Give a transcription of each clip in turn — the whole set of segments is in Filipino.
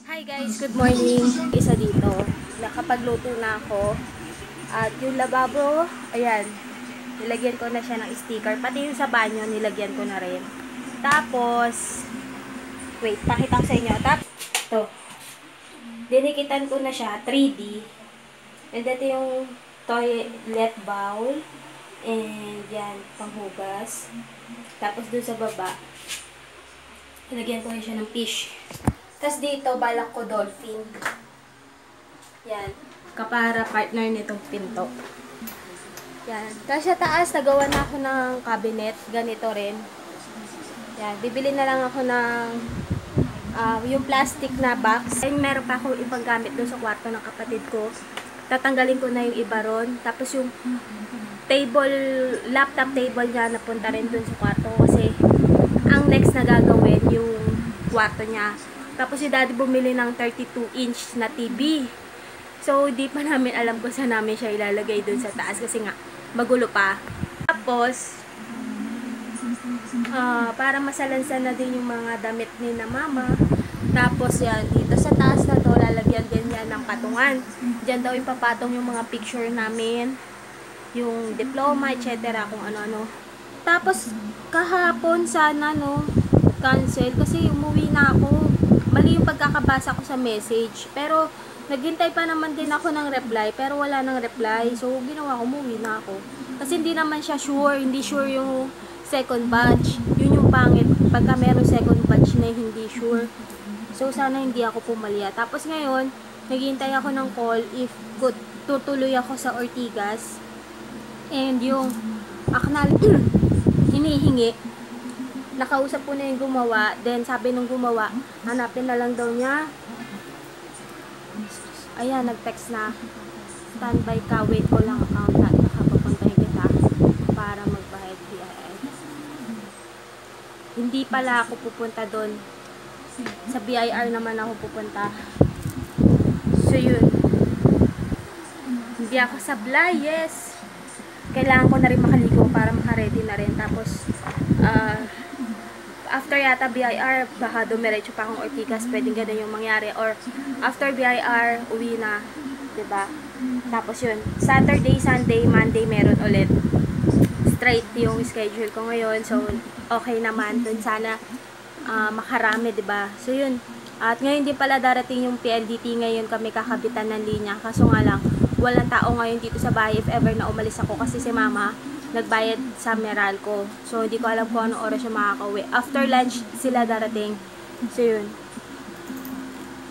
Hi guys, good morning. Isa dito. Nakapagluto na ako. At yung lababo, ayan, nilagyan ko na siya ng sticker. Pati yung sa banyo, nilagyan ko na rin. Tapos, wait, pakita ko sa inyo. Tapos, ito. Dinikitan ko na siya, 3D. And ito yung toilet bowl. And yan, panghugas. Tapos dun sa baba, nilagyan ko na siya ng fish. Tapos dito, balak ko dolphin. Yan. Kapara partner nitong pinto. Yan. Tapos sa taas, nagawa na ako ng cabinet. Ganito rin. Yan. Bibili na lang ako ng yung plastic na box. And meron pa ako ibang gamit doon sa kwarto ng kapatid ko. Tatanggalin ko na yung iba ron. Tapos yung laptop table niya napunta rin doon sa kwarto. Kasi ang next na gagawin yung kwarto niya. Tapos si daddy bumili ng 32-inch na TV. So, di pa namin alam kung saan namin siya ilalagay dun sa taas kasi nga, magulo pa. Tapos, para masalansan na din yung mga damit ni na mama. Tapos yan, dito sa taas na to, lalagyan din yan ng patungan. Diyan daw ipapatong yung mga picture namin, yung diploma, etc. kung ano-ano. Tapos, kahapon sana, no, cancel kasi umuwi na ako. Mali yung pagkakabasa ko sa message. Pero, naghintay pa naman din ako ng reply, pero wala nang reply. So, ginawa ko, umuwi na ako. Kasi hindi naman siya sure, hindi sure yung second batch. Yun yung pangit, pagka meron second batch na hindi sure. So, sana hindi ako pumalya. Tapos ngayon, naghintay ako ng call if tutuloy ako sa Ortigas. And yung hinihingi, nakausap ko na yung gumawa. Then, sabi nung gumawa, hanapin na lang daw niya. Ayan, nag-text na. Standby ka, wait ko lang account na. Nakapapuntahin kita para magbayad BIR. Hindi pala ako pupunta doon. Sa BIR naman ako pupunta. So, yun. Hindi ako sablay, yes. Kailangan ko na rin makaligo para makaready na rin. Tapos, after yata BIR, baka dumiretso pa akong Ortigas, pwedeng ganun yung mangyari. Or, after BIR, uwi na. Diba? Tapos yun, Saturday, Sunday, Monday, meron ulit. Straight yung schedule ko ngayon. So, okay naman. Dun sana makarami, diba? So, yun. At ngayon din pala darating yung PLDT. Ngayon kami kakabitan ng linya. Kaso nga lang, walang tao ngayon dito sa bahay if ever na umalis ako. Kasi si mama, nagbayad sa Meralco. So, hindi ko alam kung anong oras yung makakauwi. After lunch, sila darating. So, yun.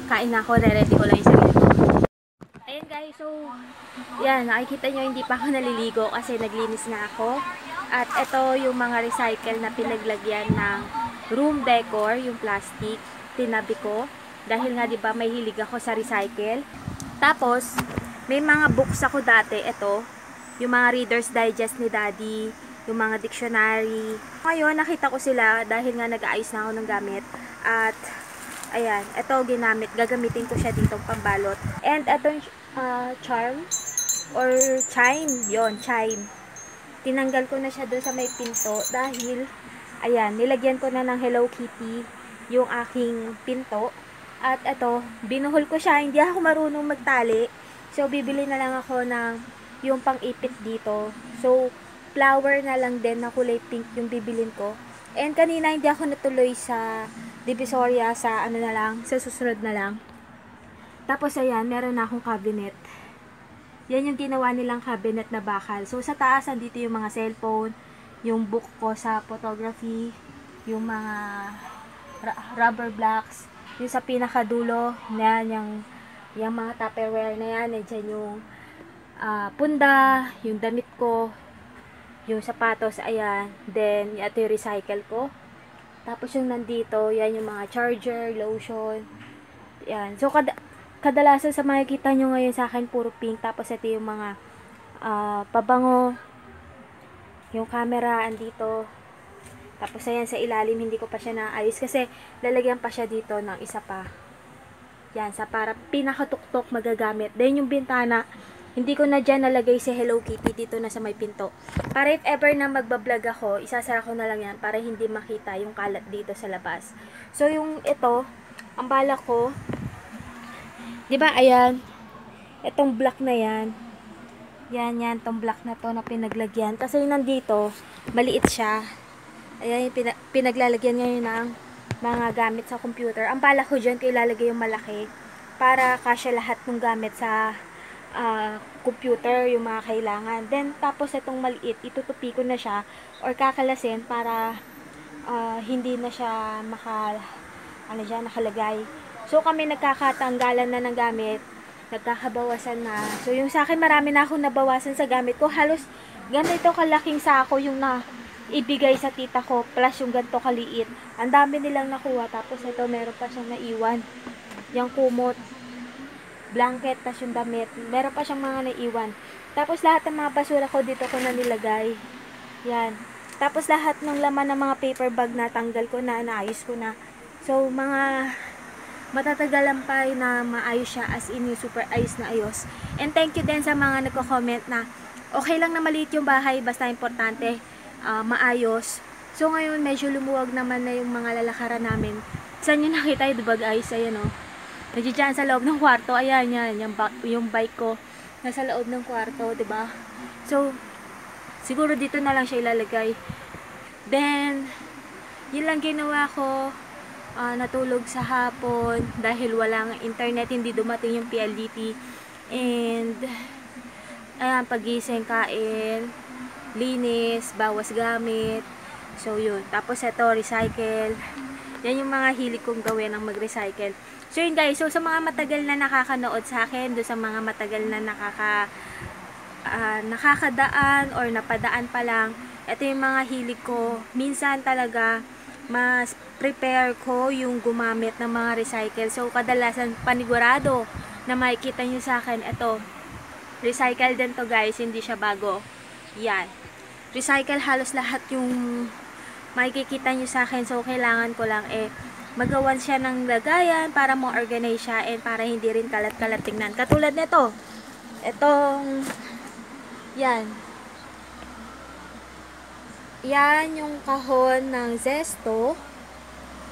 Kain na ako. Re-ready ko lang yung sarili ko. Ayan guys, so, yan. Nakikita nyo, hindi pa ako naliligo kasi naglinis na ako. At ito yung mga recycle na pinaglagyan ng room decor, yung plastic. Tinabi ko. Dahil nga, diba, may hilig ako sa recycle. Tapos, may mga books ako dati. Ito. Yung mga Reader's Digest ni Daddy, yung mga dictionary. Ngayon, nakita ko sila dahil nga nag-aayos na ako ng gamit. At, ayan, ito ginamit. Gagamitin ko siya dito pambalot. And itong charm or chime. Yon, chime. Tinanggal ko na siya doon sa may pinto dahil, ayan, nilagyan ko na ng Hello Kitty yung aking pinto. At ito, binuhol ko siya. Hindi ako marunong magtali. So, bibili na lang ako ng yung pang-ipit dito. So, flower na lang din na kulay pink yung bibilin ko. And kanina hindi ako natuloy sa Divisoria, sa ano na lang, sa susunod na lang. Tapos ayan, meron na akong cabinet. Yan yung ginawa nilang cabinet na bakal. So, sa taas, andito yung mga cellphone, yung book ko sa photography, yung mga rubber blocks, yung sa pinakadulo, na yan, yung mga Tupperware na yan, dyan yung punda, yung damit ko, yung sapatos, ayan. Then, ito yung recycle ko. Tapos yung nandito, yan yung mga charger, lotion. Yan. So, kadalasan sa makikita nyo ngayon sa akin, puro pink. Tapos ito yung mga pabango. Yung camera, andito. Tapos ayan, sa ilalim, hindi ko pa siya naayos. Kasi, lalagyan pa siya dito ng isa pa. Yan, sa para pinakatuktok magagamit. Then, yung bintana, hindi ko na dyan nalagay si Hello Kitty dito na sa may pinto. Para if ever na magbablog ako, isasara ko na lang yan para hindi makita yung kalat dito sa labas. So, yung ito, ang balak ko, 'Di ba, ayan, itong block na yan. Yan, tong block na to na pinaglagyan. Kasi nandito, maliit siya. Ayan yung pinaglalagyan ngayon ng mga gamit sa computer. Ang bala ko dyan, ilalagay yung malaki para kasya lahat ng gamit sa computer, yung mga kailangan. Then, tapos itong maliit, itutupi ko na siya or kakalasin para hindi na siya nakalagay. So, kami nagkakatanggalan na ng gamit, nagkakabawasan na. So, yung sa akin, marami na akong nabawasan sa gamit ko. Halos ganito kalaking sako yung na ibigay sa tita ko, plus yung ganito kaliit. Ang dami nilang nakuha. Tapos ito, meron pa siyang naiwan. Yung kumot, blanket, tas yung damit. Meron pa siyang mga naiwan. Tapos lahat ng mga basura ko dito ko na nilagay. Yan. Tapos lahat ng laman ng mga paper bag na tanggal ko na, naayos ko na. So, mga matatagalan pa na maayos siya, as in yung super ayos na ayos. And thank you din sa mga nagko-comment na okay lang na maliit yung bahay, basta importante maayos. So ngayon medyo lumuwag naman na yung mga lalakaran namin. Saan nyo nakita yung bag ayos? Ayan o. Nandiyan sa loob ng kwarto. Ayan yan. Yung bike ko nasa loob ng kwarto, diba? So siguro dito na lang siya ilalagay. Then yun lang ginawa ko. Natulog sa hapon dahil walang internet, hindi dumating yung PLDT. And ayan, pagising, kain, linis, bawas gamit. So yun, tapos ito, recycle. Yan yung mga hilig kong gawin, ang mag-recycle. So yun guys, so sa mga matagal na nakakanood sa akin, do sa mga matagal na nakakadaan or napadaan pa lang, ito yung mga hilig ko. Minsan talaga mas prepare ko yung gumamit ng mga recycle. So, kadalasan panigurado na makikita nyo sa akin, ito, recycle din to guys, hindi siya bago. Yan. Recycle halos lahat yung makikita nyo sa akin. So, kailangan ko lang magawan siya ng lagayan para mo organize siya and para hindi rin kalat-kalat tingnan. Katulad nito, itong, yan. Yan yung kahon ng Zesto.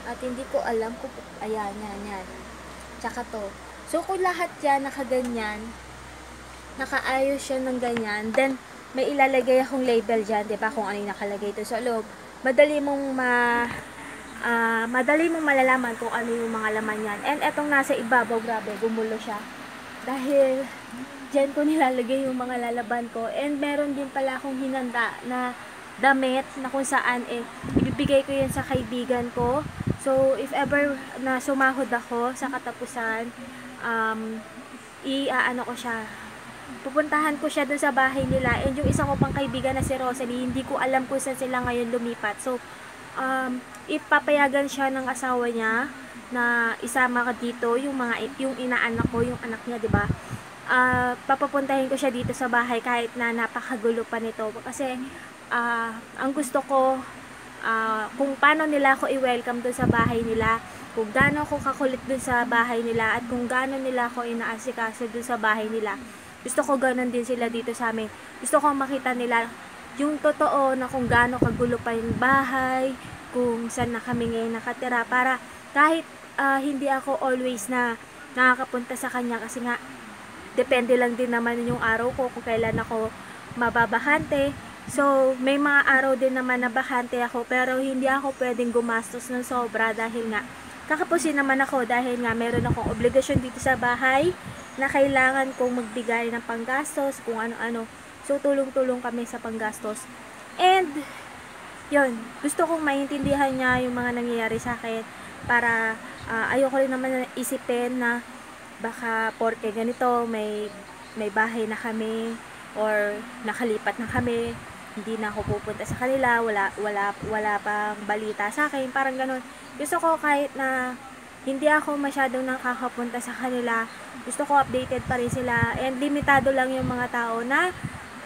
At hindi ko alam kung, ayan, yan. Tsaka to. So, kung lahat yan nakaganyan, nakaayos siya ng ganyan, then, may ilalagay akong label dyan, diba, kung ano yung nakalagay ito sa loob. Madali mong malalaman kung ano yung mga laman yan. And etong nasa ibabaw, grabe, gumulo siya. Dahil, dyan ko nilalagay yung mga lalaban ko. And meron din pala akong hinanda na damit na kung saan ibibigay ko yun sa kaibigan ko. So, if ever na sumahod ako sa katapusan, iaano ko siya, pupuntahan ko siya dun sa bahay nila. And yung isa ko pang kaibigan na si Rosalie, hindi ko alam kung saan sila ngayon lumipat. So, ipapayagan siya ng asawa niya na isama ka dito, yung inaanak ko, yung anak niya, 'di ba? Papapuntahin ko siya dito sa bahay kahit na napakagulo pa nito. Kasi ang gusto ko, kung paano nila ako i-welcome dun sa bahay nila, kung gaano ako kakulit dun sa bahay nila, at kung gaano nila ako inaasikaso dun sa bahay nila. Gusto ko ganon din sila dito sa amin. Gusto ko makita nila yung totoo na kung gaano kagulo pa yung bahay, kung saan na kami ngayon nakatira, para kahit hindi ako always na nakakapunta sa kanya, kasi nga depende lang din naman yung araw ko kung kailan ako mababahante. So, may mga araw din naman na bakante ako, pero hindi ako pwedeng gumastos ng sobra dahil nga kakapusin naman ako, dahil nga meron akong obligasyon dito sa bahay na kailangan kong magbigay ng panggastos, kung ano-ano. So, tulong-tulong kami sa panggastos. And, yun, gusto kong maintindihan niya yung mga nangyayari sa akin, para ayoko rin naman isipin na baka porke ganito, may bahay na kami or nakalipat na kami, hindi na ako pupunta sa kanila, wala pang balita sa akin, parang ganun. Gusto ko kahit na hindi ako masyadong nakakapunta sa kanila, gusto ko updated pa rin sila, and limitado lang yung mga tao na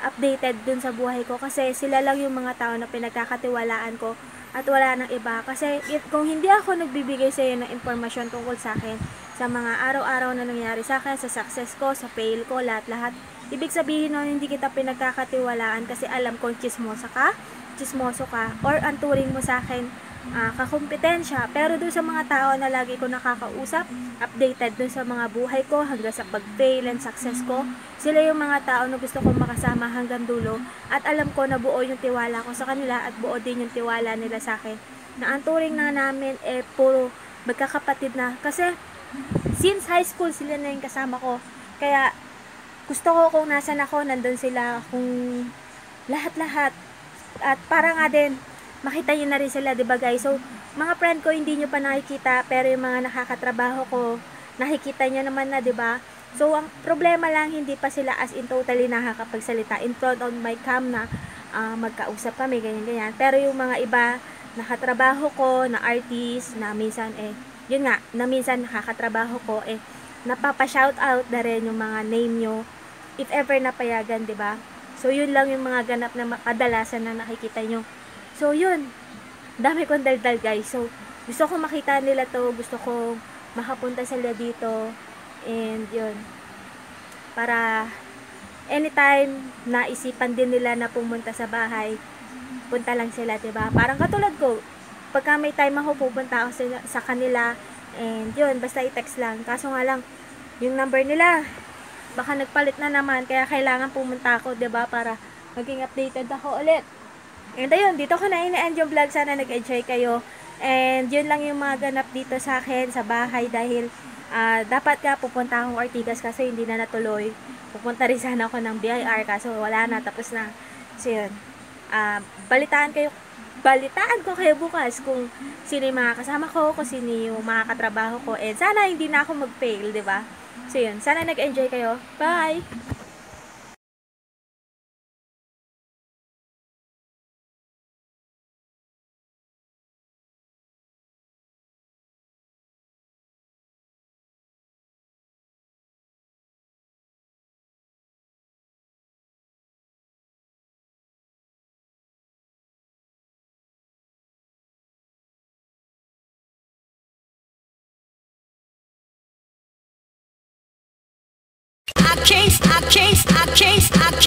updated dun sa buhay ko, kasi sila lang yung mga tao na pinagkakatiwalaan ko at wala nang iba. Kasi kung hindi ako nagbibigay sa iyo ng impormasyon tungkol sa akin, sa mga araw-araw na nangyari sa akin, sa success ko, sa fail ko, lahat-lahat, ibig sabihin nun, hindi kita pinagkakatiwalaan, kasi alam kong chismoso ka, or ang turing mo sa akin kakumpetensya. Pero doon sa mga tao na lagi ko nakakausap, updated doon sa mga buhay ko hanggang sa pag-fail and success ko, sila yung mga tao na gusto kong makasama hanggang dulo, at alam ko na buo yung tiwala ko sa kanila at buo din yung tiwala nila sa akin, na ang turing na namin puro magkakapatid na. Kasi since high school sila na yung kasama ko, kaya gusto ko kung nasan ako, nandun sila, kung lahat-lahat. At para nga din, makita nyo na rin sila, diba guys? So, mga friend ko, hindi nyo pa nakikita, pero yung mga nakakatrabaho ko, nakikita nyo naman na, diba? So, ang problema lang, hindi pa sila as in totally nakakapagsalita in front of my cam na magkausap kami, ganyan-ganyan. Pero yung mga iba, nakatrabaho ko, na artist, na minsan yun nga, na minsan nakakatrabaho ko, napapa-shoutout na rin yung mga name nyo, if ever napayagan, diba? So, yun lang yung mga ganap na kadalasan na nakikita nyo. So, yun. Dami kong daldal, guys. So, gusto ko makita nila to. Gusto ko makapunta sila dito. And, yun. Para anytime na isipan din nila na pumunta sa bahay, punta lang sila, diba? Parang katulad ko, pagka may time ako, pupunta ako sa kanila. And, yun. Basta i-text lang. Kaso nga lang, yung number nila, baka nagpalit na naman, kaya kailangan pumunta ako, 'di ba, para maging updated ako ulit. And ayun, dito ko na ini-end yung vlog. Sana nag-enjoy kayo. And yun lang yung mga ganap dito sa akin sa bahay, dahil dapat nga pupunta akong Ortigas kasi hindi na natuloy. Pupunta rin sana ako ng BIR kaso wala na, tapos na. So yun. Balitaan ko kayo bukas kung sino yung mga kasama ko, kung sino yung mga katrabaho ko. And sana hindi na ako mag-fail, 'di ba? So yun, sana nag-enjoy kayo. Bye! I can't